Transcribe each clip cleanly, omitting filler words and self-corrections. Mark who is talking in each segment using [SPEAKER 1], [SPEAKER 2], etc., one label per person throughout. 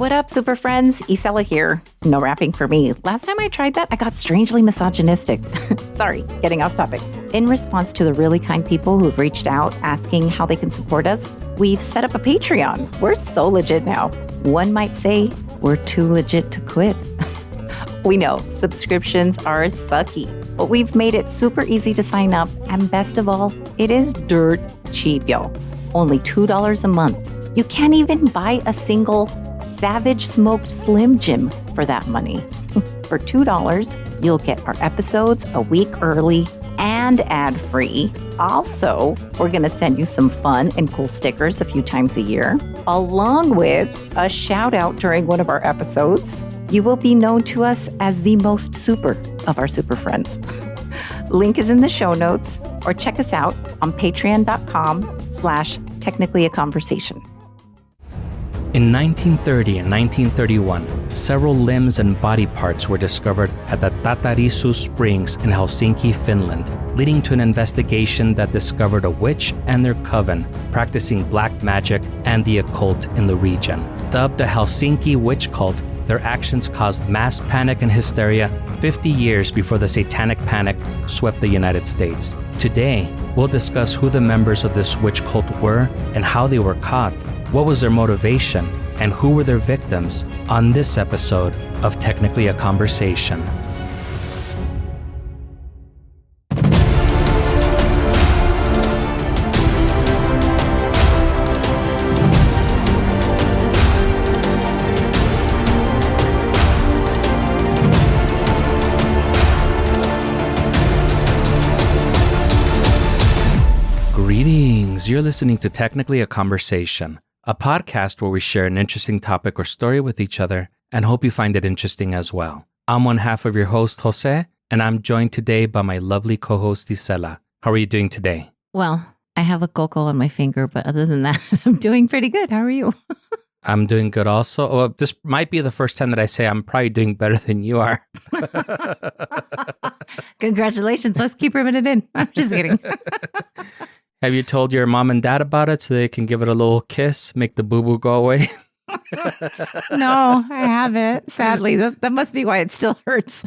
[SPEAKER 1] What up, super friends? Isela here. No rapping for me. Last time I tried that, I got strangely misogynistic. Sorry, getting off topic. In response to the really kind people who've reached out asking how they can support us, we've set up a Patreon. We're so legit now. One might say we're too legit to quit. We know subscriptions are sucky, but we've made it super easy to sign up. And best of all, it is dirt cheap, y'all. Only $2 a month. You can't even buy a single Savage Smoked Slim Jim for that money. For $2, you'll get our episodes a week early and ad-free. Also, we're going to send you some fun and cool stickers a few times a year, along with a shout out during one of our episodes. You will be known to us as the most super of our super friends. Link is in the show notes, or check us out on patreon.com/technicallyaconversation.
[SPEAKER 2] In 1930 and 1931, several limbs and body parts were discovered at the Tattarisuo Springs in Helsinki, Finland, leading to an investigation that discovered a witch and their coven practicing black magic and the occult in the region. Dubbed the Helsinki Witchcult, their actions caused mass panic and hysteria 50 years before the Satanic Panic swept the United States. Today, we'll discuss who the members of this witch cult were and how they were caught, what was their motivation, and who were their victims on this episode of Technically a Conversation. Greetings, you're listening to Technically a Conversation, a podcast where we share an interesting topic or story with each other and hope you find it interesting as well. I'm one half of your host, Jose, and I'm joined today by my lovely co-host, Isela. How are you doing today?
[SPEAKER 1] Well, I have a cocoa on my finger, but other than that, I'm doing pretty good. How are you?
[SPEAKER 2] I'm doing good also. Well, this might be the first time that I say I'm probably doing better than you are.
[SPEAKER 1] Congratulations. Let's keep ribbing it in. I'm just kidding.
[SPEAKER 2] Have you told your mom and dad about it so they can give it a little kiss, make the boo-boo go away?
[SPEAKER 1] No, I haven't. Sadly, that must be why it still hurts.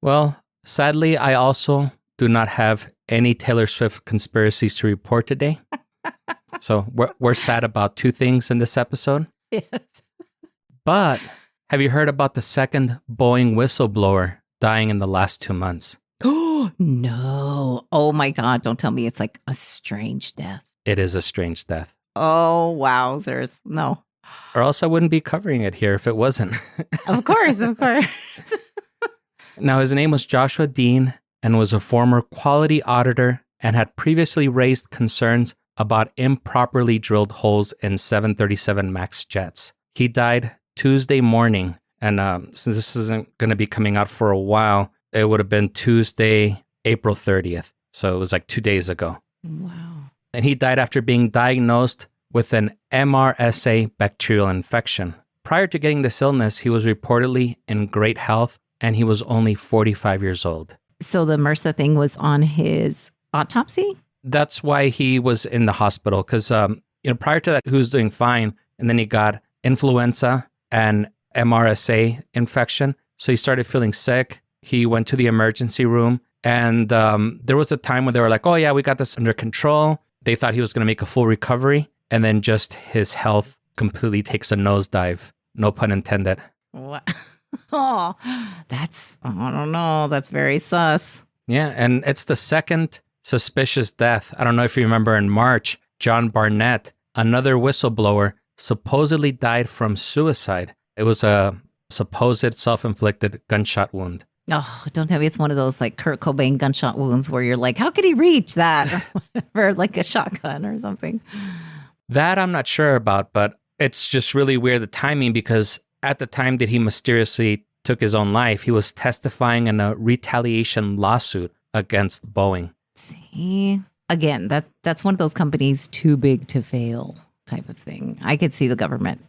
[SPEAKER 2] Well, sadly, I also do not have any Taylor Swift conspiracies to report today. So we're sad about two things in this episode.
[SPEAKER 1] Yes.
[SPEAKER 2] But have you heard about the second Boeing whistleblower dying in the last 2 months?
[SPEAKER 1] Oh, no. Oh, my God. Don't tell me it's like a strange death.
[SPEAKER 2] It is a strange death.
[SPEAKER 1] Oh, wowzers. No.
[SPEAKER 2] Or else I wouldn't be covering it here if it wasn't.
[SPEAKER 1] Of course, of course.
[SPEAKER 2] Now, his name was Joshua Dean and was a former quality auditor and had previously raised concerns about improperly drilled holes in 737 MAX jets. He died Tuesday morning, and since this isn't going to be coming out for a while, it would have been Tuesday, April 30th. So it was like 2 days ago.
[SPEAKER 1] Wow.
[SPEAKER 2] And he died after being diagnosed with an MRSA bacterial infection. Prior to getting this illness, he was reportedly in great health, and he was only 45 years old.
[SPEAKER 1] So the MRSA thing was on his autopsy?
[SPEAKER 2] That's why he was in the hospital, because prior to that, he was doing fine, and then he got influenza and MRSA infection. So he started feeling sick. He went to the emergency room, and there was a time when they were like, oh yeah, we got this under control. They thought he was going to make a full recovery, and then just his health completely takes a nosedive. No pun intended.
[SPEAKER 1] What? Oh, I don't know. That's very sus.
[SPEAKER 2] Yeah, and it's the second suspicious death. I don't know if you remember in March, John Barnett, another whistleblower, supposedly died from suicide. It was a supposed self-inflicted gunshot wound.
[SPEAKER 1] Oh, don't tell me it's one of those like Kurt Cobain gunshot wounds where you're like, how could he reach that? Or like a shotgun or something.
[SPEAKER 2] That I'm not sure about, but it's just really weird, the timing, because at the time that he mysteriously took his own life, he was testifying in a retaliation lawsuit against Boeing.
[SPEAKER 1] See, again, that's one of those companies too big to fail type of thing. I could see the government,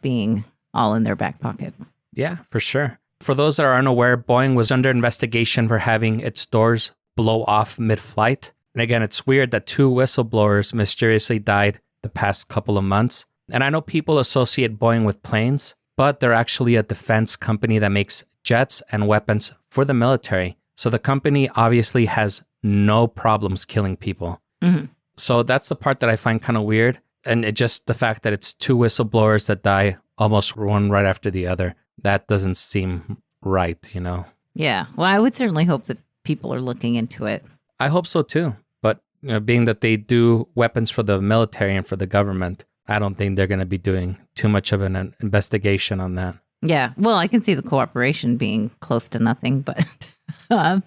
[SPEAKER 1] being all in their back pocket.
[SPEAKER 2] Yeah, for sure. For those that are unaware, Boeing was under investigation for having its doors blow off mid-flight. And again, it's weird that two whistleblowers mysteriously died the past couple of months. And I know people associate Boeing with planes, but they're actually a defense company that makes jets and weapons for the military. So the company obviously has no problems killing people.
[SPEAKER 1] Mm-hmm.
[SPEAKER 2] So that's the part that I find kind of weird. And it just the fact that it's two whistleblowers that die almost one right after the other, that doesn't seem right, you know?
[SPEAKER 1] Yeah. Well, I would certainly hope that people are looking into it.
[SPEAKER 2] I hope so too. But you know, being that they do weapons for the military and for the government, I don't think they're going to be doing too much of an investigation on that.
[SPEAKER 1] Yeah. Well, I can see the cooperation being close to nothing, but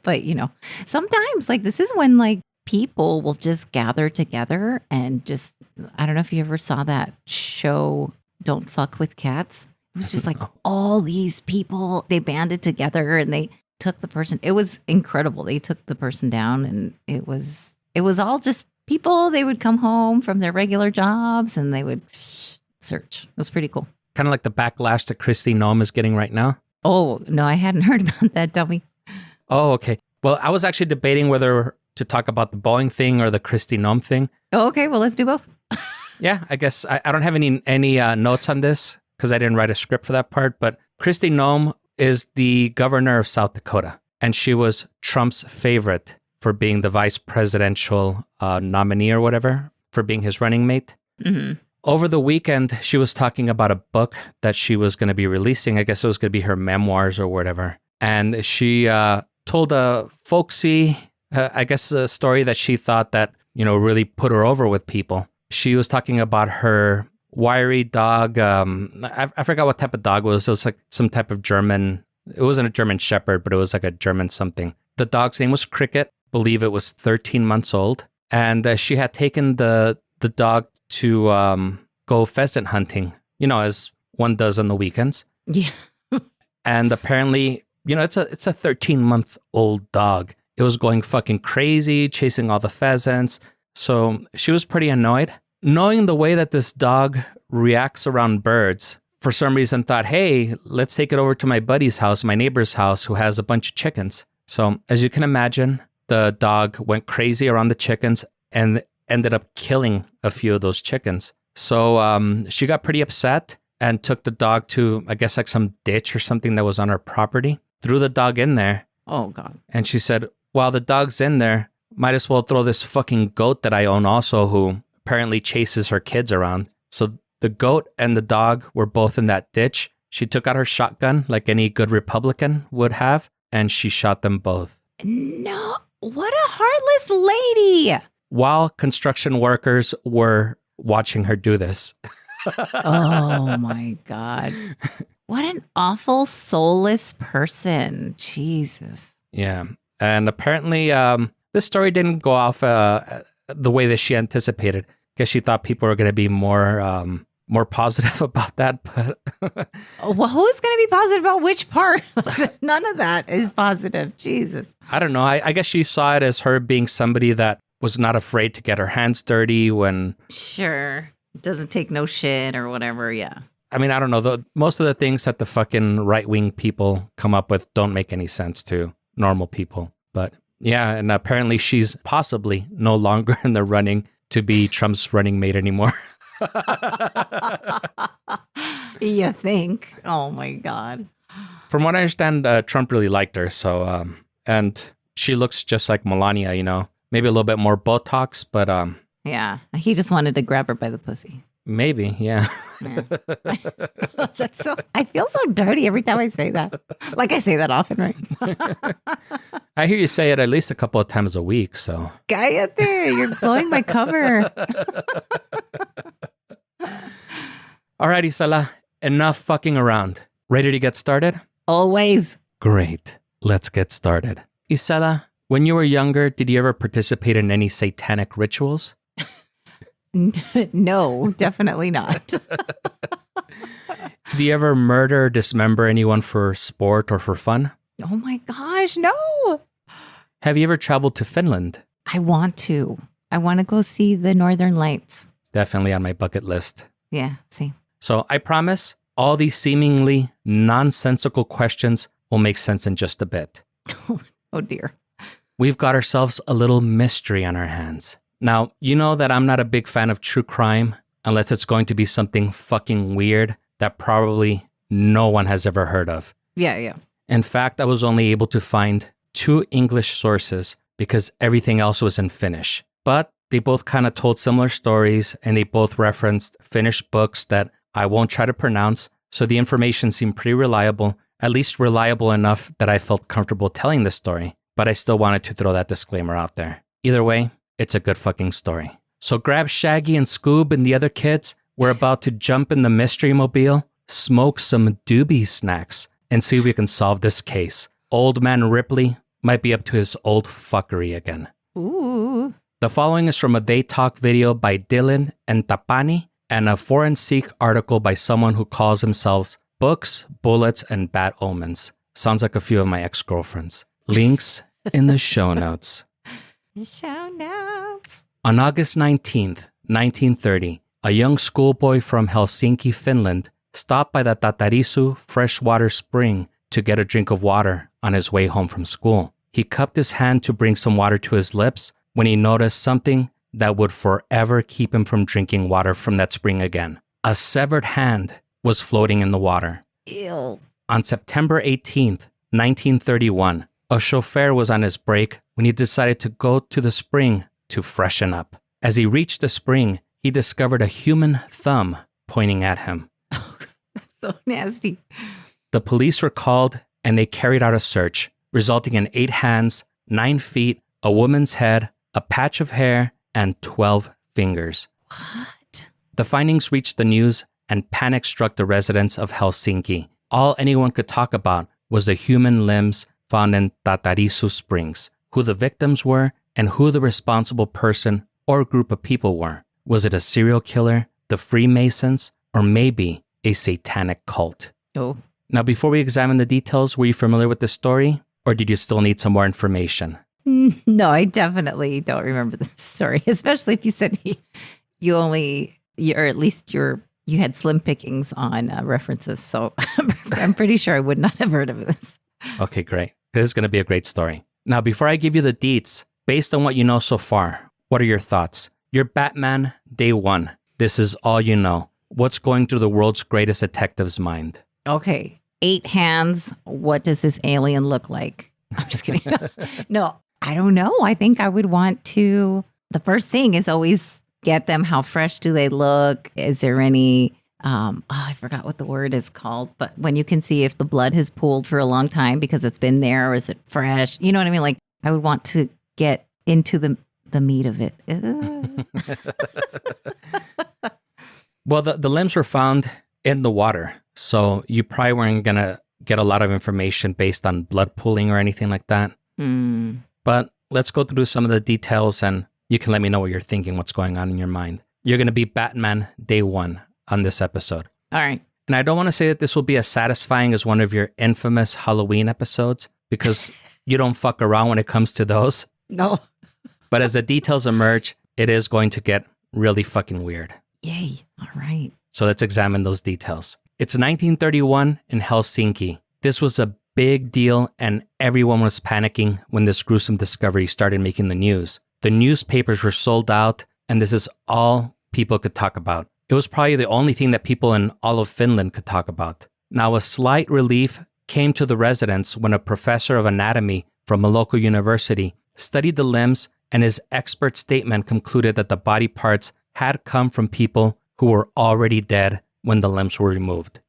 [SPEAKER 1] but you know, sometimes like this is when like people will just gather together and just, I don't know if you ever saw that show, Don't Fuck with Cats. It was just like all these people, they banded together and they took the person. It was incredible. They took the person down and it was all just people. They would come home from their regular jobs and they would search. It was pretty cool.
[SPEAKER 2] Kind of like the backlash that Kristi Noem is getting right now.
[SPEAKER 1] Oh, no, I hadn't heard about that. Tell me.
[SPEAKER 2] Oh, okay. Well, I was actually debating whether to talk about the Boeing thing or the Kristi Noem thing.
[SPEAKER 1] Oh, okay. Well, let's do both.
[SPEAKER 2] Yeah, I guess I don't have any notes on this because I didn't write a script for that part. But Kristi Noem is the governor of South Dakota, and she was Trump's favorite for being the vice presidential nominee or whatever, for being his running mate.
[SPEAKER 1] Mm-hmm.
[SPEAKER 2] Over the weekend, she was talking about a book that she was going to be releasing. I guess it was going to be her memoirs or whatever. And she told a folksy, I guess, a story that she thought that, you know, really put her over with people. She was talking about her wiry dog. I forgot what type of dog it was. It was like some type of German. It wasn't a German Shepherd, but it was like a German something. The dog's name was Cricket. I believe it was 13 months old. And she had taken the dog to go pheasant hunting, you know, as one does on the weekends.
[SPEAKER 1] Yeah.
[SPEAKER 2] And apparently, you know, it's a 13-month-old dog. It was going fucking crazy, chasing all the pheasants. So she was pretty annoyed. Knowing the way that this dog reacts around birds, for some reason thought, hey, let's take it over to my buddy's house, my neighbor's house, who has a bunch of chickens. So as you can imagine, the dog went crazy around the chickens and ended up killing a few of those chickens. So she got pretty upset and took the dog to, I guess, like some ditch or something that was on her property, threw the dog in there.
[SPEAKER 1] Oh, God.
[SPEAKER 2] And she said, while the dog's in there, might as well throw this fucking goat that I own also, who apparently chases her kids around. So the goat and the dog were both in that ditch. She took out her shotgun like any good Republican would have, and she shot them both.
[SPEAKER 1] No, what a heartless lady.
[SPEAKER 2] While construction workers were watching her do this.
[SPEAKER 1] Oh, my God. What an awful, soulless person. Jesus.
[SPEAKER 2] Yeah. And apparently, this story didn't go off the way that she anticipated, because she thought people were going to be more positive about that. But
[SPEAKER 1] well, who's going to be positive about which part? None of that is positive. Jesus.
[SPEAKER 2] I don't know. I guess she saw it as her being somebody that was not afraid to get her hands dirty when...
[SPEAKER 1] Sure. Doesn't take no shit or whatever. Yeah.
[SPEAKER 2] I mean, I don't know. Most of the things that the fucking right-wing people come up with don't make any sense to normal people. But yeah, and apparently she's possibly no longer in the running to be Trump's running mate anymore.
[SPEAKER 1] You think? Oh my God.
[SPEAKER 2] From what I understand, Trump really liked her. So, and she looks just like Melania, you know, maybe a little bit more Botox, but
[SPEAKER 1] yeah, he just wanted to grab her by the pussy.
[SPEAKER 2] Maybe, yeah.
[SPEAKER 1] That's so. I feel so dirty every time I say that. Like I say that often, right?
[SPEAKER 2] I hear you say it at least a couple of times a week. So,
[SPEAKER 1] Cállate, you're blowing my cover.
[SPEAKER 2] Alrighty, Sala. Enough fucking around. Ready to get started?
[SPEAKER 1] Always.
[SPEAKER 2] Great. Let's get started. Isela, when you were younger, did you ever participate in any satanic rituals?
[SPEAKER 1] No, definitely not.
[SPEAKER 2] Did you ever murder or dismember anyone for sport or for fun?
[SPEAKER 1] Oh my gosh, no.
[SPEAKER 2] Have you ever traveled to Finland?
[SPEAKER 1] I want to. I want to go see the Northern Lights.
[SPEAKER 2] Definitely on my bucket list.
[SPEAKER 1] Yeah, see.
[SPEAKER 2] So I promise all these seemingly nonsensical questions will make sense in just a bit.
[SPEAKER 1] Oh dear.
[SPEAKER 2] We've got ourselves a little mystery on our hands. Now, you know that I'm not a big fan of true crime unless it's going to be something fucking weird that probably no one has ever heard of.
[SPEAKER 1] Yeah.
[SPEAKER 2] In fact, I was only able to find 2 English sources because everything else was in Finnish. But they both kind of told similar stories, and they both referenced Finnish books that I won't try to pronounce, so the information seemed pretty reliable, at least reliable enough that I felt comfortable telling this story, but I still wanted to throw that disclaimer out there. Either way, it's a good fucking story. So grab Shaggy and Scoob and the other kids. We're about to jump in the mystery mobile, smoke some doobie snacks, and see if we can solve this case. Old Man Ripley might be up to his old fuckery again.
[SPEAKER 1] Ooh.
[SPEAKER 2] The following is from a They Talk video by Dylan and Tapani and a forensic article by someone who calls themselves Books, Bullets, and Bad Omens. Sounds like a few of my ex-girlfriends. Links in the show notes.
[SPEAKER 1] Show notes.
[SPEAKER 2] On August 19th, 1930, a young schoolboy from Helsinki, Finland, stopped by the Tattarisuo freshwater spring to get a drink of water on his way home from school. He cupped his hand to bring some water to his lips when he noticed something that would forever keep him from drinking water from that spring again. A severed hand was floating in the water.
[SPEAKER 1] Ew.
[SPEAKER 2] On September 18th, 1931, a chauffeur was on his break when he decided to go to the spring to freshen up. As he reached the spring, he discovered a human thumb pointing at him.
[SPEAKER 1] Oh, that's so nasty.
[SPEAKER 2] The police were called and they carried out a search, resulting in 8 hands, 9 feet, a woman's head, a patch of hair, and 12 fingers.
[SPEAKER 1] What?
[SPEAKER 2] The findings reached the news and panic struck the residents of Helsinki. All anyone could talk about was the human limbs found in Tattarisuo Springs, who the victims were, and who the responsible person or group of people were. Was it a serial killer, the Freemasons, or maybe a satanic cult?
[SPEAKER 1] Oh.
[SPEAKER 2] Now, before we examine the details, were you familiar with the story, or did you still need some more information?
[SPEAKER 1] No, I definitely don't remember the story, especially if you said you had slim pickings on references. So I'm pretty sure I would not have heard of this.
[SPEAKER 2] Okay, great. This is going to be a great story. Now, before I give you the deets, based on what you know so far, what are your thoughts? You're Batman, day 1. This is all you know. What's going through the world's greatest detective's mind?
[SPEAKER 1] Okay, 8 hands. What does this alien look like? I'm just kidding. No, I don't know. I think I would want to, the first thing is always get them. How fresh do they look? Is there any, I forgot what the word is called, but when you can see if the blood has pooled for a long time because it's been there, or is it fresh? You know what I mean? Like, I would want to get into the meat of it.
[SPEAKER 2] Well, the limbs were found in the water, so you probably weren't going to get a lot of information based on blood pooling or anything like that. But let's go through some of the details and you can let me know what you're thinking, what's going on in your mind. You're going to be Batman day 1 on this episode.
[SPEAKER 1] All right.
[SPEAKER 2] And I don't want to say that this will be as satisfying as one of your infamous Halloween episodes because you don't fuck around when it comes to those.
[SPEAKER 1] No.
[SPEAKER 2] But as the details emerge, it is going to get really fucking weird.
[SPEAKER 1] Yay. All right.
[SPEAKER 2] So let's examine those details. It's 1931 in Helsinki. This was a big deal and everyone was panicking when this gruesome discovery started making the news. The newspapers were sold out and this is all people could talk about. It was probably the only thing that people in all of Finland could talk about. Now, a slight relief came to the residents when a professor of anatomy from a local university studied the limbs and his expert statement concluded that the body parts had come from people who were already dead when the limbs were removed.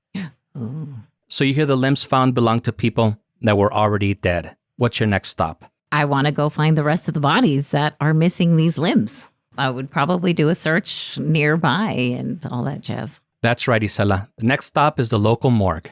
[SPEAKER 1] Ooh.
[SPEAKER 2] So you hear the limbs found belong to people that were already dead. What's your next stop?
[SPEAKER 1] I want to go find the rest of the bodies that are missing these limbs. I would probably do a search nearby and all that jazz.
[SPEAKER 2] That's right, Isela. The next stop is the local morgue.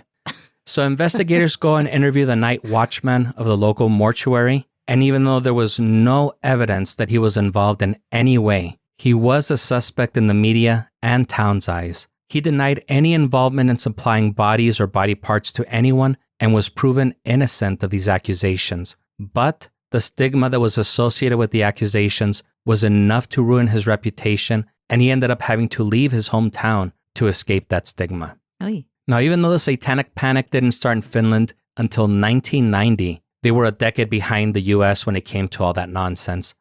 [SPEAKER 2] So investigators go and interview the night watchman of the local mortuary. And even though there was no evidence that he was involved in any way, he was a suspect in the media and town's eyes. He denied any involvement in supplying bodies or body parts to anyone and was proven innocent of these accusations. But the stigma that was associated with the accusations was enough to ruin his reputation, and he ended up having to leave his hometown to escape that stigma.
[SPEAKER 1] Oy.
[SPEAKER 2] Now, even though the Satanic Panic didn't start in Finland until 1990, they were a decade behind the US when it came to all that nonsense.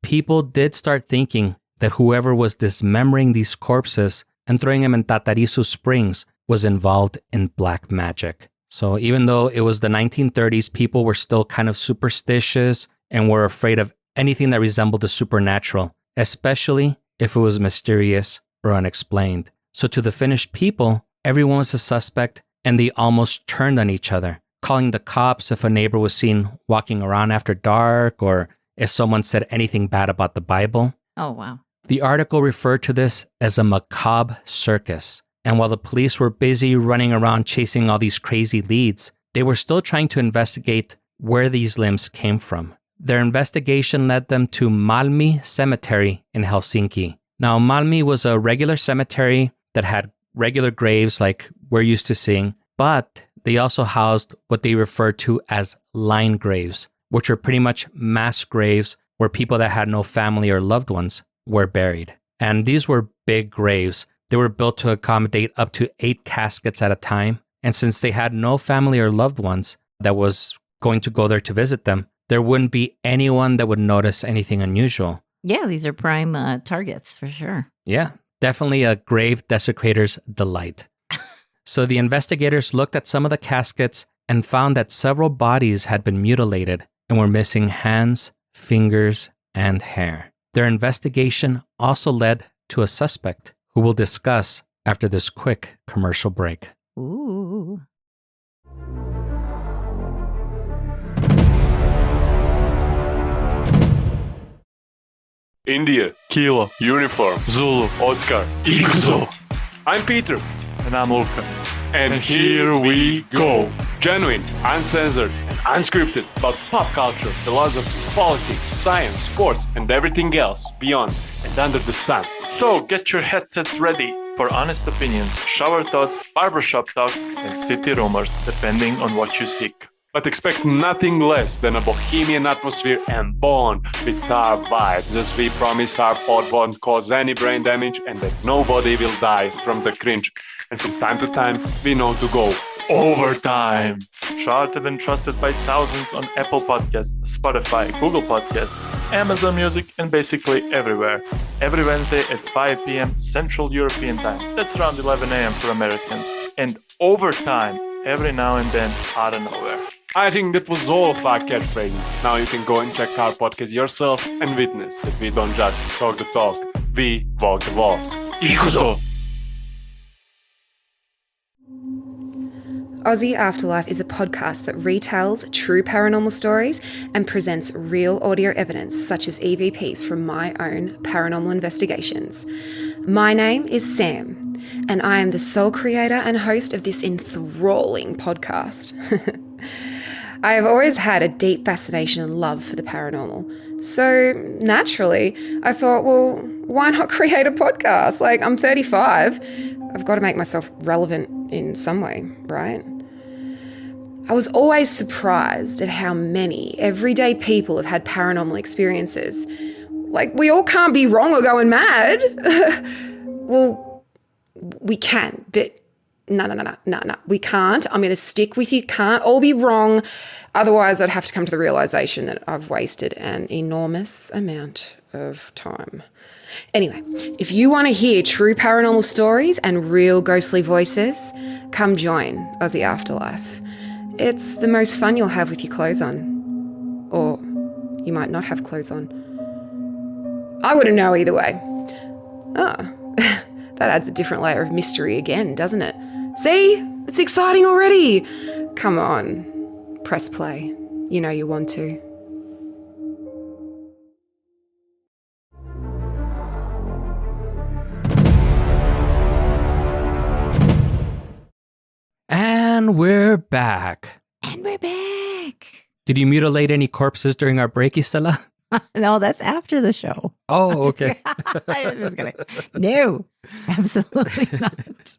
[SPEAKER 2] People did start thinking that whoever was dismembering these corpses and throwing them in Tattarisuo Springs was involved in black magic. So even though it was the 1930s, people were still kind of superstitious and were afraid of anything that resembled the supernatural, especially if it was mysterious or unexplained. So to the Finnish people, everyone was a suspect and they almost turned on each other, calling the cops if a neighbor was seen walking around after dark or if someone said anything bad about the Bible.
[SPEAKER 1] Oh, wow.
[SPEAKER 2] The article referred to this as a macabre circus. And while the police were busy running around chasing all these crazy leads, they were still trying to investigate where these limbs came from. Their investigation led them to Malmi Cemetery in Helsinki. Now, Malmi was a regular cemetery that had regular graves like we're used to seeing, but they also housed what they referred to as line graves, which are pretty much mass graves where people that had no family or loved ones were buried. And these were big graves. They were built to accommodate up to 8 caskets at a time. And since they had no family or loved ones that was going to go there to visit them, there wouldn't be anyone that would notice anything unusual.
[SPEAKER 1] Yeah, these are prime targets for sure.
[SPEAKER 2] Yeah, definitely a grave desecrator's delight. So the investigators looked at some of the caskets and found that several bodies had been mutilated and were missing hands, fingers, and hair. Their investigation also led to a suspect who we'll discuss after this quick commercial break.
[SPEAKER 1] Ooh.
[SPEAKER 3] India, Kilo, Uniform, Zulu, Oscar, Ikuzo. I'm Peter.
[SPEAKER 4] And I'm Ulka.
[SPEAKER 3] And here we go. Genuine, uncensored, and unscripted about pop culture, philosophy, politics, science, sports, and everything else beyond and under the sun.
[SPEAKER 4] So get your headsets ready for honest opinions, shower thoughts, barbershop talk, and city rumors, depending on what you seek.
[SPEAKER 3] But expect nothing less than a bohemian atmosphere and born with our vibes, as we promise our pod won't cause any brain damage and that nobody will die from the cringe. And from time to time, we know to go
[SPEAKER 4] overtime. Charted and trusted by thousands on Apple Podcasts, Spotify, Google Podcasts, Amazon Music, and basically everywhere. Every Wednesday at 5 p.m. Central European Time. That's around 11 a.m. for Americans. And overtime every now and then out of nowhere.
[SPEAKER 3] I think that was all of our catchphrases. Now you can go and check our podcast yourself and witness that we don't just talk the talk, we walk the walk.
[SPEAKER 4] Ikuzo!
[SPEAKER 5] Aussie Afterlife is a podcast that retells true paranormal stories and presents real audio evidence such as EVPs from my own paranormal investigations. My name is Sam, and I am the sole creator and host of this enthralling podcast. I have always had a deep fascination and love for the paranormal. So naturally, I thought, well, why not create a podcast? Like, I'm 35. I've got to make myself relevant in some way, right? I was always surprised at how many everyday people have had paranormal experiences. Like, we all can't be wrong or going mad. Well, we can, but no. We can't. I'm going to stick with you. Can't all be wrong. Otherwise, I'd have to come to the realization that I've wasted an enormous amount of time. Anyway, if you want to hear true paranormal stories and real ghostly voices, come join Aussie Afterlife. It's the most fun you'll have with your clothes on. Or you might not have clothes on. I wouldn't know either way. Oh, that adds a different layer of mystery again, doesn't it? See? It's exciting already. Come on. Press play. You know you want to.
[SPEAKER 2] And we're back.
[SPEAKER 1] And we're back.
[SPEAKER 2] Did you mutilate any corpses during our break, Isela?
[SPEAKER 1] No, that's after the show.
[SPEAKER 2] Oh, okay.
[SPEAKER 1] I'm just kidding. No, absolutely not.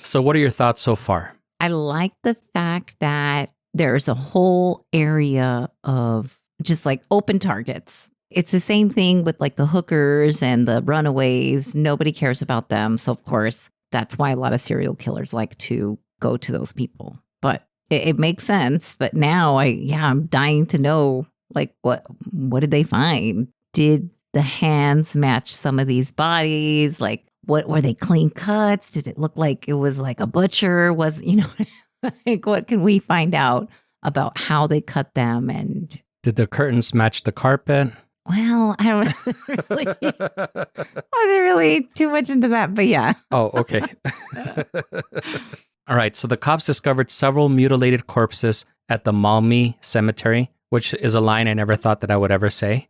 [SPEAKER 2] So what are your thoughts so far?
[SPEAKER 1] I like the fact that there's a whole area of just like open targets. It's the same thing with like the hookers and the runaways. Nobody cares about them. So, of course, that's why a lot of serial killers like to go to those people. But it makes sense. But now I'm dying to know, like, what did they find? Did the hands match some of these bodies. Like, what were they, clean cuts? Did it look like it was like a butcher? Was, like, what can we find out about how they cut them? And
[SPEAKER 2] Did the curtains match the carpet?
[SPEAKER 1] well, I don't really, wasn't really too much into that, but yeah.
[SPEAKER 2] Oh, okay. All right. So the cops discovered several mutilated corpses at the Malmi Cemetery, which is a line I never thought that I would ever say.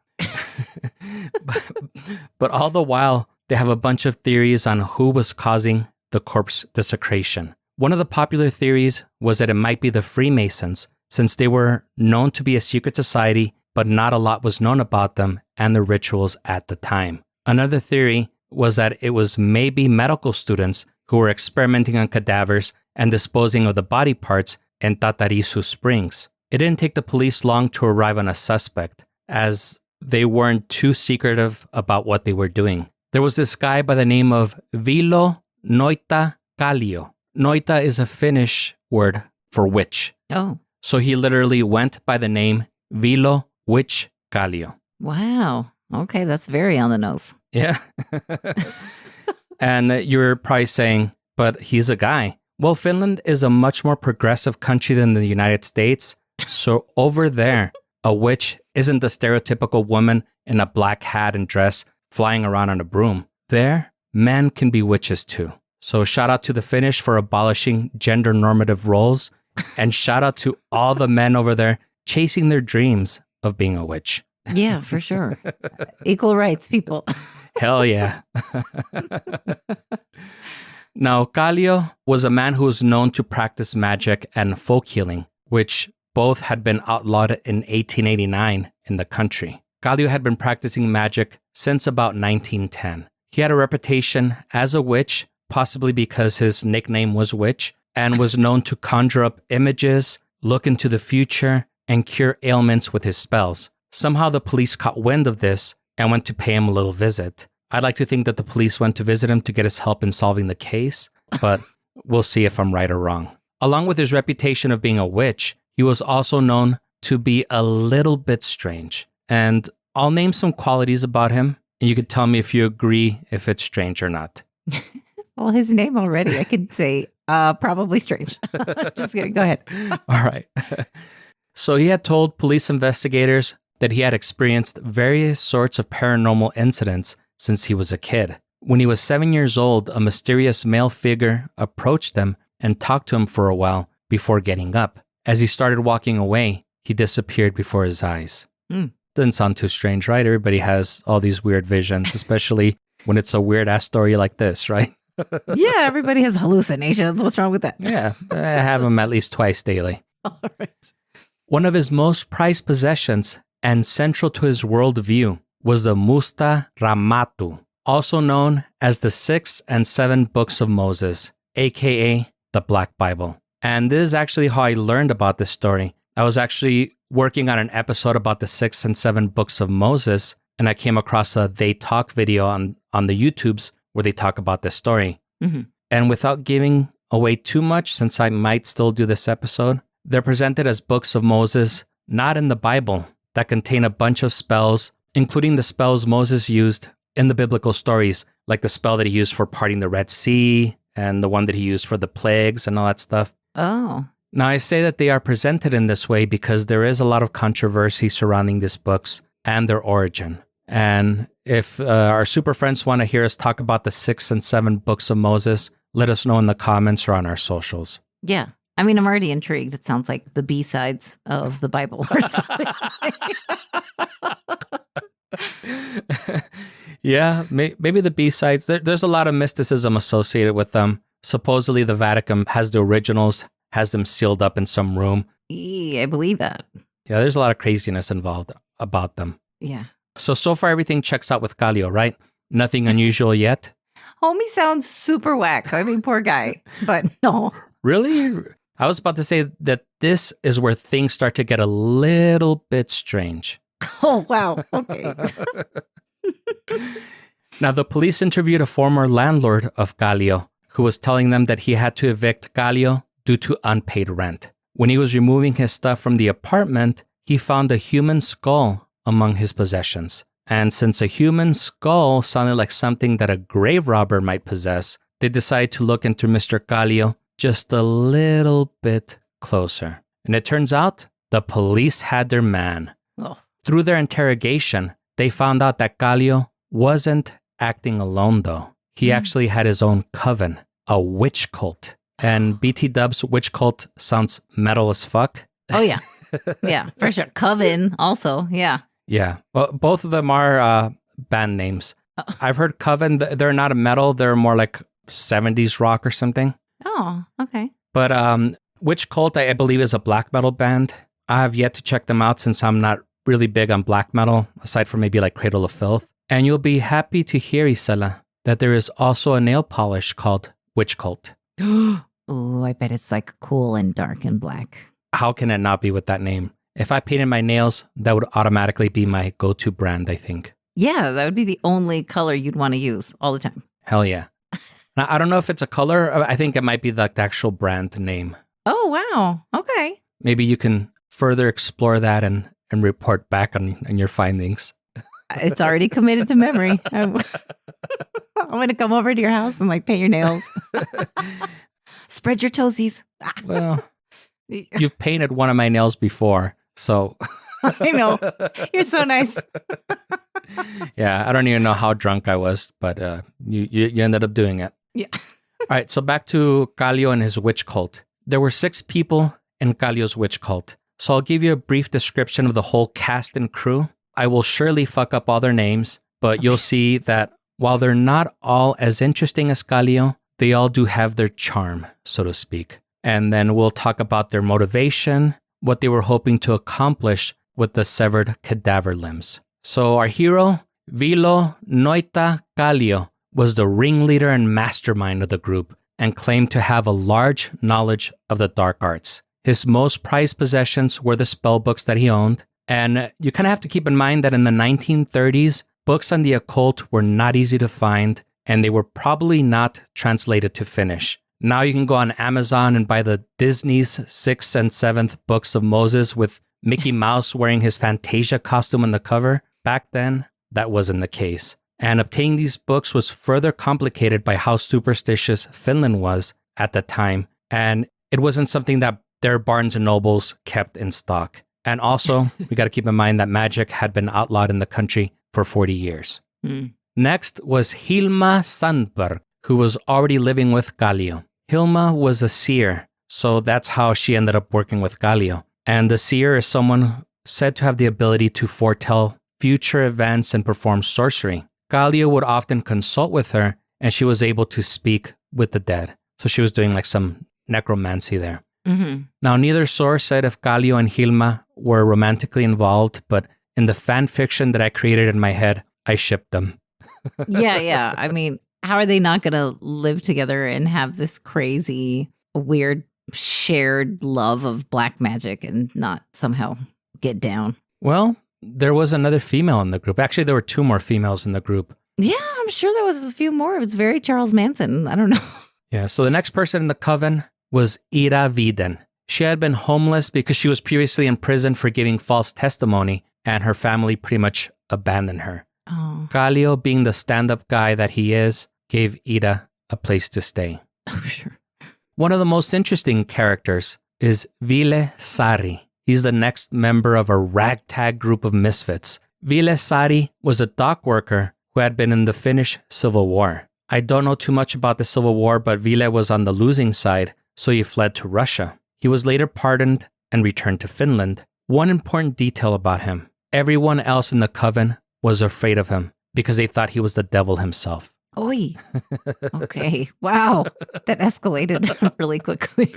[SPEAKER 2] but all the while, they have a bunch of theories on who was causing the corpse desecration. One of the popular theories was that it might be the Freemasons, since they were known to be a secret society, but not a lot was known about them and their rituals at the time. Another theory was that it was maybe medical students who were experimenting on cadavers and disposing of the body parts in Tattarisuo Springs. It didn't take the police long to arrive on a suspect, as they weren't too secretive about what they were doing. There was this guy by the name of Vilho Noita Kallio. Noita is a Finnish word for witch.
[SPEAKER 1] Oh,
[SPEAKER 2] So he literally went by the name Vilho Witch Kallio.
[SPEAKER 1] wow. Okay, that's very on the nose.
[SPEAKER 2] Yeah. And you're probably saying, but he's a guy. Well, Finland is a much more progressive country than the United States. So over there, a witch isn't the stereotypical woman in a black hat and dress flying around on a broom. There, men can be witches too. So shout out to the Finnish for abolishing gender normative roles. And shout out to all the men over there chasing their dreams of being a witch.
[SPEAKER 1] Yeah, for sure. Equal rights, people.
[SPEAKER 2] Hell yeah. Now, Kallio was a man who was known to practice magic and folk healing, which both had been outlawed in 1889 in the country. Kallio had been practicing magic since about 1910. He had a reputation as a witch, possibly because his nickname was Witch, and was known to conjure up images, look into the future, and cure ailments with his spells. Somehow the police caught wind of this and went to pay him a little visit. I'd like to think that the police went to visit him to get his help in solving the case, but we'll see if I'm right or wrong. Along with his reputation of being a witch, he was also known to be a little bit strange. And I'll name some qualities about him, and you could tell me if you agree if it's strange or not.
[SPEAKER 1] Well, his name already, I could say, probably strange. Just kidding. Go ahead.
[SPEAKER 2] All right. So he had told police investigators that he had experienced various sorts of paranormal incidents since he was a kid. When he was 7 years old, a mysterious male figure approached him and talked to him for a while before getting up. As he started walking away, he disappeared before his eyes. Doesn't sound too strange, right? Everybody has all these weird visions, especially when it's a weird-ass story like this, right?
[SPEAKER 1] Yeah, everybody has hallucinations. What's wrong with that?
[SPEAKER 2] Yeah, I have them at least twice daily.
[SPEAKER 1] All right.
[SPEAKER 2] One of his most prized possessions and central to his worldview was the Musta Raamattu, also known as the 6 and 7 Books of Moses, aka the Black Bible. And this is actually how I learned about this story. I was actually working on an episode about the 6 and 7 Books of Moses, and I came across a They Talk video on the YouTubes where they talk about this story.
[SPEAKER 1] Mm-hmm.
[SPEAKER 2] And without giving away too much, since I might still do this episode, they're presented as books of Moses, not in the Bible, that contain a bunch of spells, including the spells Moses used in the biblical stories, like the spell that he used for parting the Red Sea and the one that he used for the plagues and all that stuff.
[SPEAKER 1] Oh.
[SPEAKER 2] Now, I say that they are presented in this way because there is a lot of controversy surrounding these books and their origin. And if our super friends want to hear us talk about the 6 and 7 Books of Moses, let us know in the comments or on our socials.
[SPEAKER 1] Yeah. I mean, I'm already intrigued. It sounds like the B-sides of the Bible or something.
[SPEAKER 2] Yeah, maybe the B-sides. There's a lot of mysticism associated with them. Supposedly, the Vatican has the originals, has them sealed up in some room.
[SPEAKER 1] Yeah, I believe that.
[SPEAKER 2] Yeah, there's a lot of craziness involved about them.
[SPEAKER 1] Yeah.
[SPEAKER 2] So far, everything checks out with Kallio, right? Nothing unusual yet?
[SPEAKER 1] Homie sounds super whack. I mean, poor guy. But no.
[SPEAKER 2] Really? I was about to say that this is where things start to get a little bit strange.
[SPEAKER 1] Oh, wow. Okay.
[SPEAKER 2] Now, the police interviewed a former landlord of Kallio who was telling them that he had to evict Kallio due to unpaid rent. When he was removing his stuff from the apartment, he found a human skull among his possessions. And since a human skull sounded like something that a grave robber might possess, they decided to look into Mr. Kallio just a little bit closer. And it turns out the police had their man.
[SPEAKER 1] Oh.
[SPEAKER 2] Through their interrogation, they found out that Kallio wasn't acting alone, though. He actually had his own coven, a witch cult. And BT Dub's witch cult sounds metal as fuck.
[SPEAKER 1] Oh, yeah. Yeah, for sure. Coven also, yeah.
[SPEAKER 2] Yeah. Well, both of them are band names. I've heard Coven, they're not a metal. They're more like 70s rock or something.
[SPEAKER 1] Oh, okay.
[SPEAKER 2] But Witch Cult, I believe, is a black metal band. I have yet to check them out since I'm not really big on black metal, aside from maybe like Cradle of Filth. And you'll be happy to hear, Isela, that there is also a nail polish called Witch Cult.
[SPEAKER 1] Ooh, I bet it's like cool and dark and black.
[SPEAKER 2] How can it not be with that name? If I painted my nails, that would automatically be my go-to brand, I think.
[SPEAKER 1] Yeah, that would be the only color you'd want to use all the time.
[SPEAKER 2] Hell yeah. Now, I don't know if it's a color. I think it might be the actual brand name.
[SPEAKER 1] Oh, wow. Okay.
[SPEAKER 2] Maybe you can further explore that and report back on your findings.
[SPEAKER 1] It's already committed to memory. I'm going to come over to your house and like paint your nails. Spread your toesies.
[SPEAKER 2] Well, you've painted one of my nails before, so...
[SPEAKER 1] I know. You're so nice.
[SPEAKER 2] Yeah, I don't even know how drunk I was, but you ended up doing it.
[SPEAKER 1] Yeah.
[SPEAKER 2] All right, so back to Kallio and his witch cult. There were 6 people in Kallio's witch cult. So I'll give you a brief description of the whole cast and crew. I will surely fuck up all their names, but you'll see that while they're not all as interesting as Kallio, they all do have their charm, so to speak. And then we'll talk about their motivation, what they were hoping to accomplish with the severed cadaver limbs. So our hero, Vilho Noita Kallio, was the ringleader and mastermind of the group and claimed to have a large knowledge of the dark arts. His most prized possessions were the spell books that he owned. And you kind of have to keep in mind that in the 1930s, books on the occult were not easy to find, and they were probably not translated to Finnish. Now you can go on Amazon and buy the Disney's 6th and 7th books of Moses with Mickey Mouse wearing his Fantasia costume on the cover. Back then, that wasn't the case. And obtaining these books was further complicated by how superstitious Finland was at the time. And it wasn't something that their Barnes and Nobles kept in stock. And also, we got to keep in mind that magic had been outlawed in the country for 40 years. Next was Hilma Sandberg, who was already living with Kallio. Hilma was a seer, so that's how she ended up working with Kallio. And the seer is someone said to have the ability to foretell future events and perform sorcery. Kallio would often consult with her, and she was able to speak with the dead. So she was doing like some necromancy there. Now, neither source said if Kallio and Hilma were romantically involved, but in the fan fiction that I created in my head, I shipped them.
[SPEAKER 1] Yeah. I mean, how are they not going to live together and have this crazy, weird, shared love of black magic and not somehow get down?
[SPEAKER 2] Well, there was another female in the group. Actually, there were 2 more females in the group.
[SPEAKER 1] Yeah, I'm sure there was a few more. It was very Charles Manson. I don't know.
[SPEAKER 2] Yeah, so the next person in the coven was Ida Viden. She had been homeless because she was previously in prison for giving false testimony, and her family pretty much abandoned her.
[SPEAKER 1] Oh.
[SPEAKER 2] Kallio, being the stand-up guy that he is, gave Ida a place to stay.
[SPEAKER 1] Oh, sure.
[SPEAKER 2] One of the most interesting characters is Ville Sari. He's the next member of a ragtag group of misfits. Ville Sari was a dock worker who had been in the Finnish Civil War. I don't know too much about the Civil War, but Ville was on the losing side, so he fled to Russia. He was later pardoned and returned to Finland. One important detail about him: everyone else in the coven was afraid of him because they thought he was the devil himself.
[SPEAKER 1] Oi. Okay. Wow. That escalated really quickly.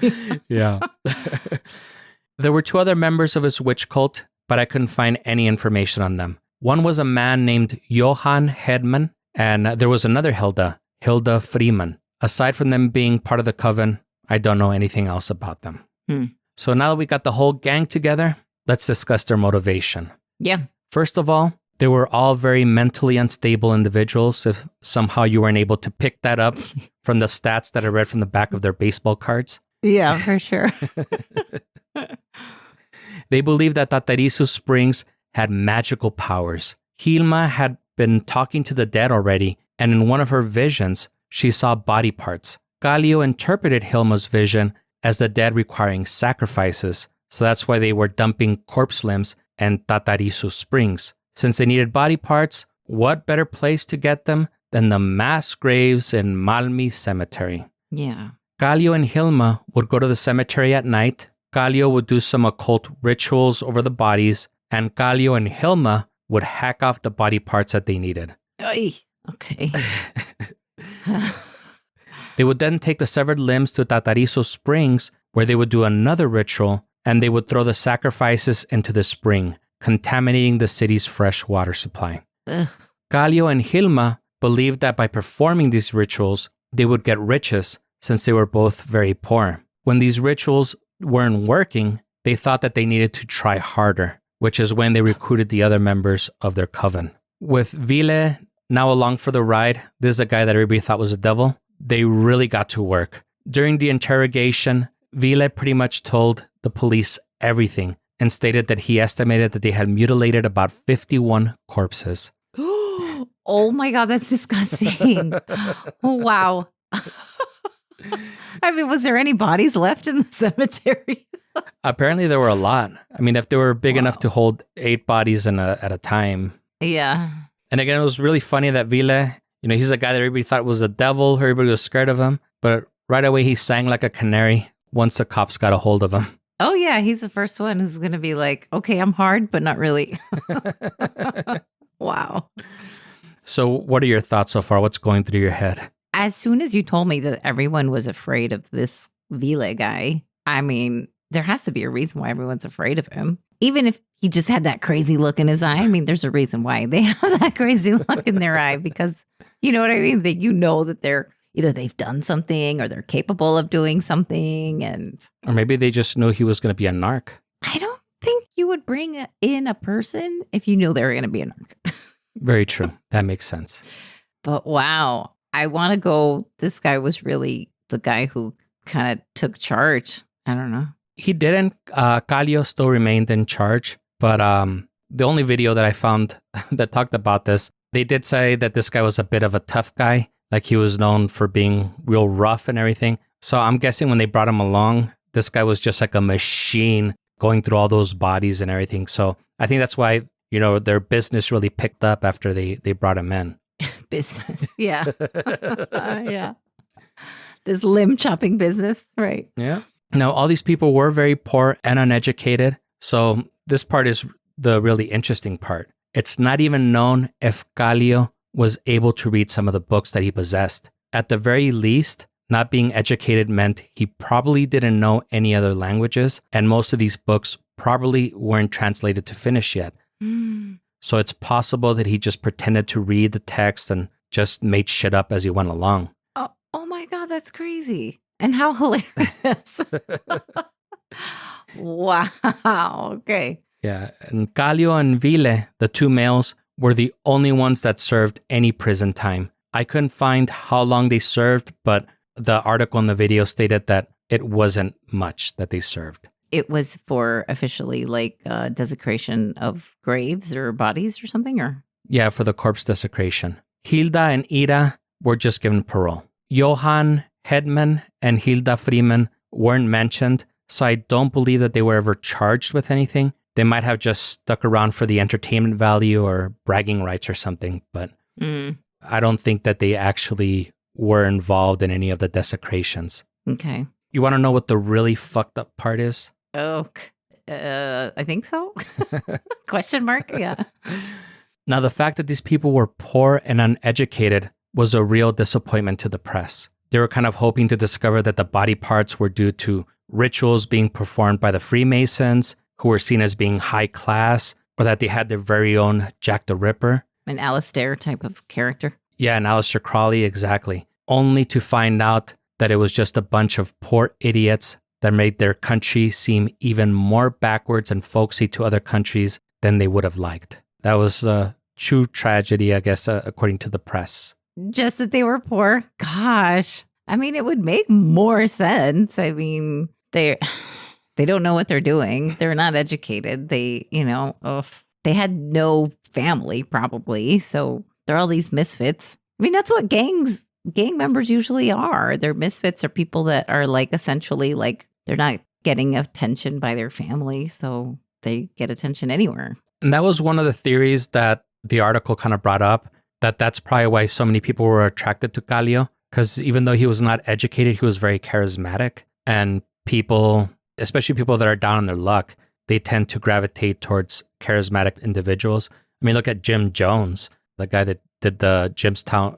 [SPEAKER 2] Yeah. There were 2 other members of his witch cult, but I couldn't find any information on them. One was a man named Johan Hedman, and there was another Hilda Freeman. Aside from them being part of the coven, I don't know anything else about them. So now that we got the whole gang together, let's discuss their motivation.
[SPEAKER 1] Yeah.
[SPEAKER 2] First of all, they were all very mentally unstable individuals, if somehow you weren't able to pick that up from the stats that I read from the back of their baseball cards.
[SPEAKER 1] Yeah, for sure.
[SPEAKER 2] They believed that Tattarisuo Springs had magical powers, Hilma had been talking to the dead already, and in one of her visions, she saw body parts. Kallio interpreted Hilma's vision as the dead requiring sacrifices, so that's why they were dumping corpse limbs in Tattarisuo Springs. Since they needed body parts, what better place to get them than the mass graves in Malmi Cemetery?
[SPEAKER 1] Yeah.
[SPEAKER 2] Kallio and Hilma would go to the cemetery at night. Kallio would do some occult rituals over the bodies, and Kallio and Hilma would hack off the body parts that they needed.
[SPEAKER 1] Oy. Okay.
[SPEAKER 2] They would then take the severed limbs to Tattarisuo Springs, where they would do another ritual, and they would throw the sacrifices into the spring, contaminating the city's fresh water supply.
[SPEAKER 1] Ugh.
[SPEAKER 2] Kallio and Hilma believed that by performing these rituals, they would get riches since they were both very poor. When these rituals weren't working, they thought that they needed to try harder, which is when they recruited the other members of their coven. With Vilho now along for the ride, this is a guy that everybody thought was a devil. They really got to work. During the interrogation, Vilho pretty much told the police everything and stated that he estimated that they had mutilated about 51 corpses.
[SPEAKER 1] Oh my God, that's disgusting. Wow. I mean, was there any bodies left in the cemetery?
[SPEAKER 2] Apparently there were a lot. I mean, if they were big enough to hold 8 bodies at a time.
[SPEAKER 1] Yeah.
[SPEAKER 2] And again, it was really funny that Vilho, he's a guy that everybody thought was a devil. Everybody was scared of him. But right away, he sang like a canary once the cops got a hold of him.
[SPEAKER 1] Oh, yeah. He's the first one who's going to be like, okay, I'm hard, but not really. Wow.
[SPEAKER 2] So what are your thoughts so far? What's going through your head?
[SPEAKER 1] As soon as you told me that everyone was afraid of this Vilho guy, I mean, there has to be a reason why everyone's afraid of him. Even if he just had that crazy look in his eye. I mean, there's a reason why they have that crazy look in their eye, because you know what I mean? That they're either they've done something or they're capable of doing something.
[SPEAKER 2] Or maybe they just knew he was going to be a narc.
[SPEAKER 1] I don't think you would bring in a person if you knew they were going to be a narc.
[SPEAKER 2] Very true. That makes sense.
[SPEAKER 1] But wow, I want to go. This guy was really the guy who kind of took charge. I don't know.
[SPEAKER 2] He didn't. Kallio still remained in charge. But the only video that I found that talked about this, they did say that this guy was a bit of a tough guy. Like he was known for being real rough and everything. So I'm guessing when they brought him along, this guy was just like a machine going through all those bodies and everything. So I think that's why, their business really picked up after they brought him in.
[SPEAKER 1] Business. Yeah. Yeah. This limb chopping business. Right.
[SPEAKER 2] Yeah. Now, all these people were very poor and uneducated. So this part is the really interesting part. It's not even known if Kallio was able to read some of the books that he possessed. At the very least, not being educated meant he probably didn't know any other languages, and most of these books probably weren't translated to Finnish yet. So it's possible that he just pretended to read the text and just made shit up as he went along.
[SPEAKER 1] Oh my God, that's crazy. And how hilarious. Wow. Okay.
[SPEAKER 2] Yeah. And Kallio and Vilho, the 2 males, were the only ones that served any prison time. I couldn't find how long they served, but the article in the video stated that it wasn't much that they served.
[SPEAKER 1] It was for officially like desecration of graves or bodies or something, or?
[SPEAKER 2] Yeah, for the corpse desecration. Hilda and Ida were just given parole. Johan Hedman and Hilda Freeman weren't mentioned, so I don't believe that they were ever charged with anything. They might have just stuck around for the entertainment value or bragging rights or something, but I don't think that they actually were involved in any of the desecrations.
[SPEAKER 1] Okay.
[SPEAKER 2] You want to know what the really fucked up part is?
[SPEAKER 1] Oh, I think so. Question mark? Yeah.
[SPEAKER 2] Now, the fact that these people were poor and uneducated was a real disappointment to the press. They were kind of hoping to discover that the body parts were due to rituals being performed by the Freemasons, who were seen as being high class, or that they had their very own Jack the Ripper.
[SPEAKER 1] An Alistair type of character.
[SPEAKER 2] Yeah, an Aleister Crowley, exactly. Only to find out that it was just a bunch of poor idiots that made their country seem even more backwards and folksy to other countries than they would have liked. That was a true tragedy, I guess, according to the press.
[SPEAKER 1] Just that they were poor? Gosh. I mean, it would make more sense. I mean, they don't know what they're doing. They're not educated. They had no family, probably. So they're all these misfits. I mean, that's what gang members usually are. They're misfits are people that are like essentially like they're not getting attention by their family. So they get attention anywhere.
[SPEAKER 2] And that was one of the theories that the article kind of brought up, that's probably why so many people were attracted to Kallio. Because even though he was not educated, he was very charismatic. And people, especially people that are down on their luck, they tend to gravitate towards charismatic individuals. I mean, look at Jim Jones, the guy that did the Jonestown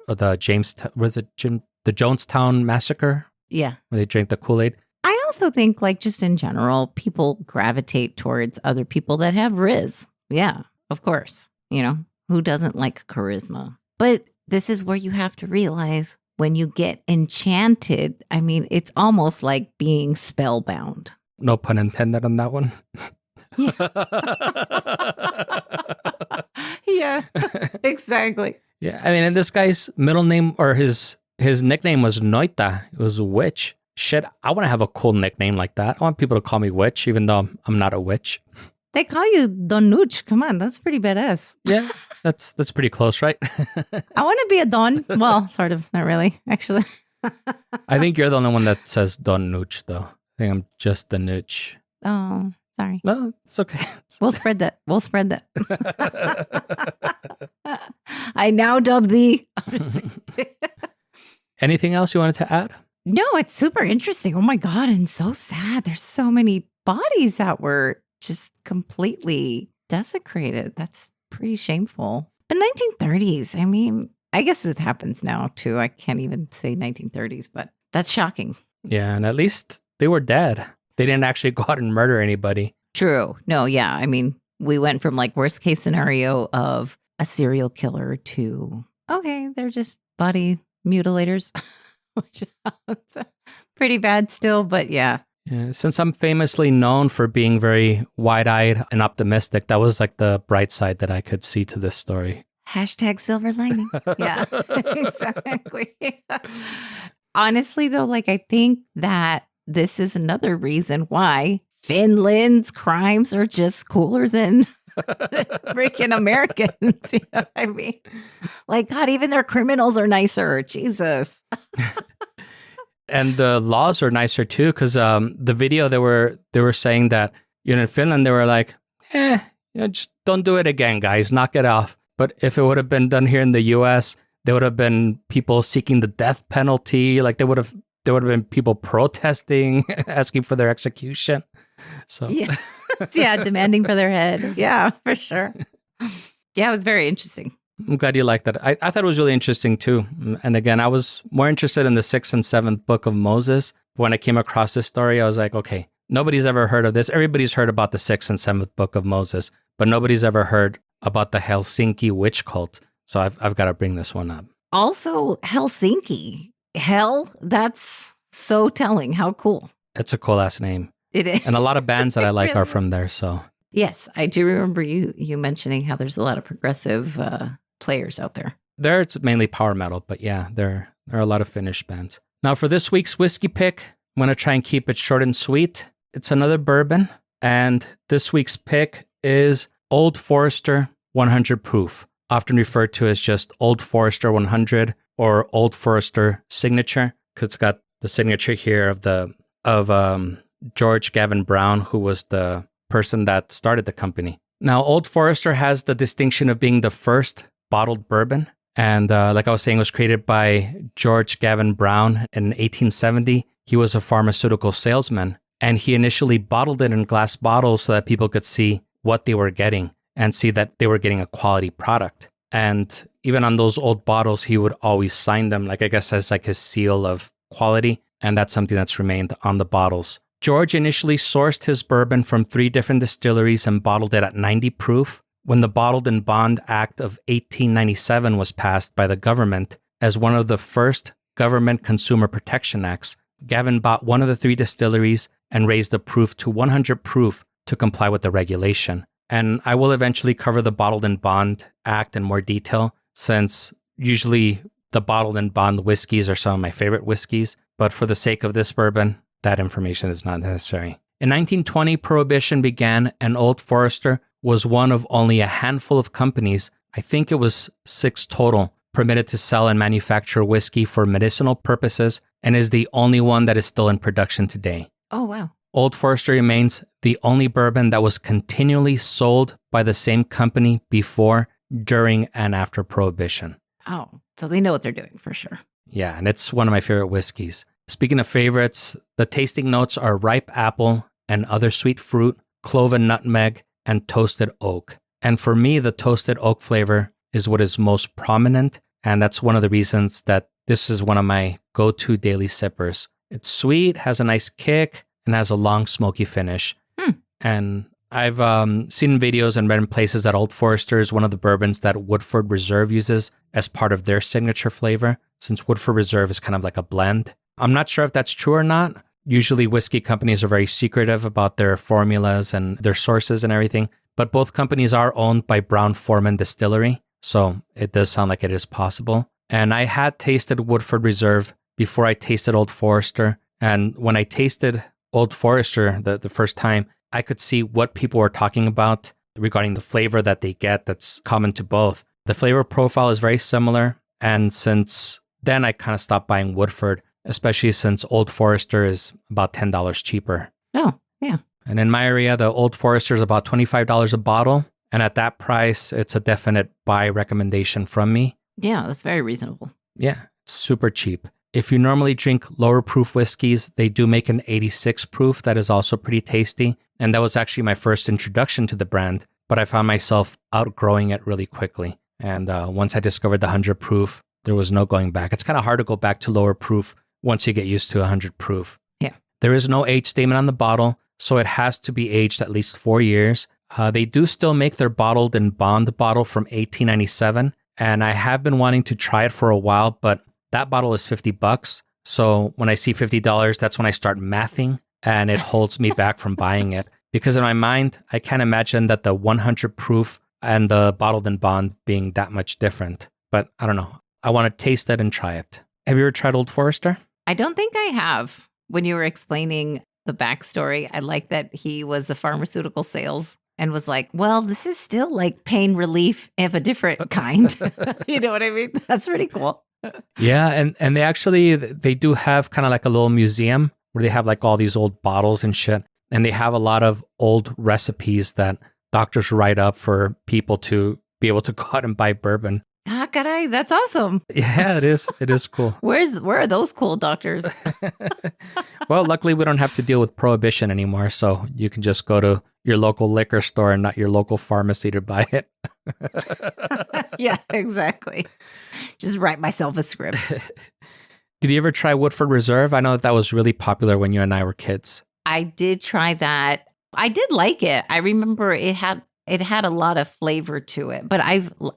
[SPEAKER 2] massacre.
[SPEAKER 1] Yeah.
[SPEAKER 2] Where they drank the Kool-Aid.
[SPEAKER 1] I also think like just in general, people gravitate towards other people that have riz. Yeah, of course. You know, who doesn't like charisma? But this is where you have to realize when you get enchanted, I mean, it's almost like being spellbound.
[SPEAKER 2] No pun intended on that one.
[SPEAKER 1] Yeah, exactly.
[SPEAKER 2] Yeah, I mean, and this guy's middle name or his nickname was Noita. It was a witch. Shit, I want to have a cool nickname like that. I want people to call me witch, even though I'm not a witch.
[SPEAKER 1] They call you Don Nooch. Come on, that's pretty badass.
[SPEAKER 2] Yeah, that's pretty close, right?
[SPEAKER 1] I want to be a Don. Well, sort of, not really, actually.
[SPEAKER 2] I think you're the only one that says Don Nooch, though. I think I'm just the Nooch.
[SPEAKER 1] Oh, sorry.
[SPEAKER 2] No, it's okay.
[SPEAKER 1] We'll spread that. I now dub thee.
[SPEAKER 2] Anything else you wanted to add?
[SPEAKER 1] No, it's super interesting. Oh my God, and so sad. There's so many bodies that were just completely desecrated. That's pretty shameful. But 1930s, I mean, I guess it happens now too. I can't even say 1930s, but that's shocking.
[SPEAKER 2] Yeah, and at least they were dead. They didn't actually go out and murder anybody.
[SPEAKER 1] True. No, yeah. I mean, we went from like worst case scenario of a serial killer to, okay, they're just body mutilators, which is pretty bad still, but yeah.
[SPEAKER 2] Yeah, since I'm famously known for being very wide-eyed and optimistic, that was like the bright side that I could see to this story.
[SPEAKER 1] Hashtag silver lining. Yeah, exactly. Honestly, though, like I think that this is another reason why Finland's crimes are just cooler than freaking Americans. You know what I mean? Like, God, even their criminals are nicer. Jesus.
[SPEAKER 2] And the laws are nicer too, because the video they were saying that, you know, in Finland they were like, you know, just don't do it again, guys, knock it off. But if it would have been done here in the U.S., there would have been people seeking the death penalty. Like there would have been people protesting, asking for their execution. So
[SPEAKER 1] yeah, yeah, demanding for their head. Yeah, for sure. Yeah, it was very interesting.
[SPEAKER 2] I'm glad you liked that. I thought it was really interesting too. And again, I was more interested in the 6th and 7th book of Moses. When I came across this story, I was like, okay, nobody's ever heard of this. Everybody's heard about the 6th and 7th book of Moses, but nobody's ever heard about the Helsinki Witchcult. So I've got to bring this one up.
[SPEAKER 1] Also, Helsinki. Hell, that's so telling. How cool.
[SPEAKER 2] It's a cool ass name.
[SPEAKER 1] It is.
[SPEAKER 2] And a lot of bands that I like
[SPEAKER 1] really
[SPEAKER 2] are from there. So
[SPEAKER 1] yes, I do remember you mentioning how there's a lot of progressive players out there.
[SPEAKER 2] There it's mainly power metal, but yeah, there are a lot of Finnish bands. Now for this week's whiskey pick, I'm going to try and keep it short and sweet. It's another bourbon, and this week's pick is Old Forester 100 Proof, often referred to as just Old Forester 100 or Old Forester Signature, because it's got the signature here of George Gavin Brown, who was the person that started the company. Now, Old Forester has the distinction of being the first bottled bourbon. And like I was saying, it was created by George Gavin Brown in 1870. He was a pharmaceutical salesman, and he initially bottled it in glass bottles so that people could see what they were getting and see that they were getting a quality product. And even on those old bottles, he would always sign them, like I guess as like his seal of quality. And that's something that's remained on the bottles. George initially sourced his bourbon from 3 different distilleries and bottled it at 90 proof. When the Bottled in Bond Act of 1897 was passed by the government as one of the first government consumer protection acts, Gavin bought one of the 3 distilleries and raised the proof to 100 proof to comply with the regulation. And I will eventually cover the Bottled in Bond Act in more detail, since usually the Bottled in Bond whiskeys are some of my favorite whiskeys. But for the sake of this bourbon, that information is not necessary. In 1920, Prohibition began, and Old Forester was one of only a handful of companies, I think it was 6 total, permitted to sell and manufacture whiskey for medicinal purposes, and is the only one that is still in production today.
[SPEAKER 1] Oh, wow.
[SPEAKER 2] Old Forester remains the only bourbon that was continually sold by the same company before, during, and after Prohibition.
[SPEAKER 1] Oh, so they know what they're doing for sure.
[SPEAKER 2] Yeah, and it's one of my favorite whiskeys. Speaking of favorites, the tasting notes are ripe apple and other sweet fruit, clove and nutmeg, and toasted oak. And for me, the toasted oak flavor is what is most prominent, and that's one of the reasons that this is one of my go-to daily sippers. It's sweet, has a nice kick, and has a long smoky finish. And I've seen videos and read in places that Old Forester is one of the bourbons that Woodford Reserve uses as part of their signature flavor, since Woodford Reserve is kind of like a blend. I'm not sure if that's true or not. Usually whiskey companies are very secretive about their formulas and their sources and everything, but both companies are owned by Brown-Forman Distillery, so it does sound like it is possible. And I had tasted Woodford Reserve before I tasted Old Forester, and when I tasted Old Forester the first time, I could see what people were talking about regarding the flavor that they get that's common to both. The flavor profile is very similar, and since then I kind of stopped buying Woodford, especially since Old Forester is about $10 cheaper.
[SPEAKER 1] Oh, yeah.
[SPEAKER 2] And in my area, the Old Forester is about $25 a bottle, and at that price, it's a definite buy recommendation from me.
[SPEAKER 1] Yeah, that's very reasonable.
[SPEAKER 2] Yeah, it's super cheap. If you normally drink lower proof whiskeys, they do make an 86 proof that is also pretty tasty. And that was actually my first introduction to the brand, but I found myself outgrowing it really quickly. And once I discovered the 100 proof, there was no going back. It's kind of hard to go back to lower proof once you get used to 100 proof.
[SPEAKER 1] Yeah.
[SPEAKER 2] There is no age statement on the bottle, so it has to be aged at least 4 years. They do still make their bottled in bond bottle from 1897, and I have been wanting to try it for a while, but that bottle is $50. So when I see $50, that's when I start mathing, and it holds me back from buying it. Because in my mind, I can't imagine that the 100 proof and the bottled in bond being that much different. But I don't know. I want to taste it and try it. Have you ever tried Old Forester?
[SPEAKER 1] I don't think I have. When you were explaining the backstory, I like that he was a pharmaceutical sales and was like, well, this is still like pain relief of a different kind. You know what I mean? That's pretty cool.
[SPEAKER 2] Yeah, and they do have kind of like a little museum where they have like all these old bottles and shit. And they have a lot of old recipes that doctors write up for people to be able to go out and buy bourbon.
[SPEAKER 1] Ah, caray, that's awesome.
[SPEAKER 2] Yeah, it is. It is cool.
[SPEAKER 1] Where are those cool doctors?
[SPEAKER 2] Well, luckily we don't have to deal with prohibition anymore, so you can just go to your local liquor store and not your local pharmacy to buy it.
[SPEAKER 1] Yeah, exactly. Just write myself a script.
[SPEAKER 2] Did you ever try Woodford Reserve? I know that was really popular when you and I were kids.
[SPEAKER 1] I did try that. I did like it. I remember it had a lot of flavor to it, but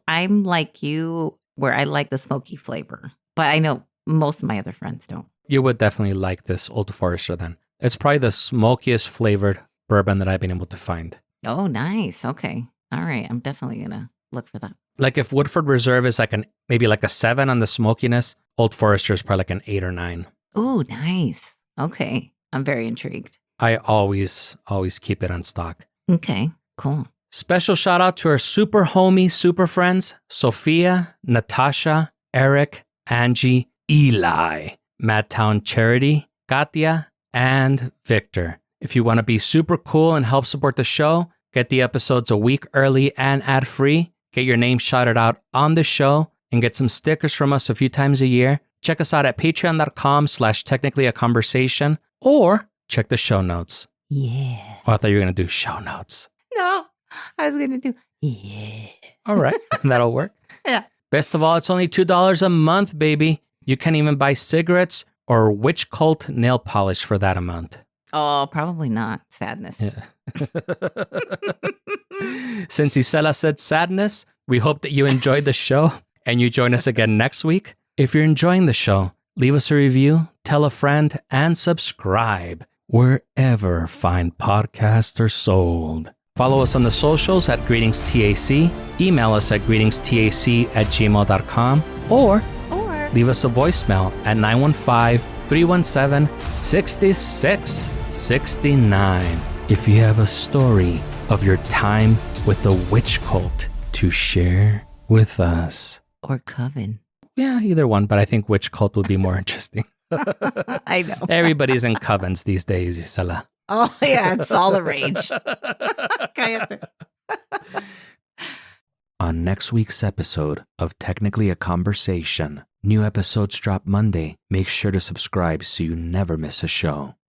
[SPEAKER 1] I'm like you where I like the smoky flavor, but I know most of my other friends don't.
[SPEAKER 2] You would definitely like this Old Forester then. It's probably the smokiest flavored bourbon that I've been able to find.
[SPEAKER 1] Oh, nice. Okay. All right. I'm definitely going to look for that.
[SPEAKER 2] Like if Woodford Reserve is like maybe like a 7 on the smokiness, Old Forester is probably like an 8 or 9.
[SPEAKER 1] Oh, nice. Okay. I'm very intrigued.
[SPEAKER 2] I always keep it on stock.
[SPEAKER 1] Okay, cool.
[SPEAKER 2] Special shout out to our super homie, super friends, Sophia, Natasha, Eric, Angie, Eli, Madtown Charity, Katya, and Victor. If you want to be super cool and help support the show, get the episodes a week early and ad-free, get your name shouted out on the show, and get some stickers from us a few times a year, check us out at patreon.com/technicallyaconversation or check the show notes.
[SPEAKER 1] Yeah.
[SPEAKER 2] Oh, I thought you were going to do show notes.
[SPEAKER 1] No, I was going to do, yeah.
[SPEAKER 2] All right, that'll work.
[SPEAKER 1] Yeah.
[SPEAKER 2] Best of all, it's only $2 a month, baby. You can't even buy cigarettes or Witchcult nail polish for that amount.
[SPEAKER 1] Oh, probably not. Sadness.
[SPEAKER 2] Yeah. Since Isela said sadness, we hope that you enjoyed the show and you join us again next week. If you're enjoying the show, leave us a review, tell a friend, and subscribe wherever fine podcasts are sold. Follow us on the socials at GreetingsTAC, email us at greetingstac@gmail.com, or leave us a voicemail at 915-317-6669. If you have a story of your time with the witch cult to share with us.
[SPEAKER 1] Or coven.
[SPEAKER 2] Yeah, either one, but I think witch cult would be more interesting.
[SPEAKER 1] I know.
[SPEAKER 2] Everybody's in covens these days, Isela.
[SPEAKER 1] Oh, yeah, it's all the rage.
[SPEAKER 2] On next week's episode of Technically a Conversation, new episodes drop Monday. Make sure to subscribe so you never miss a show.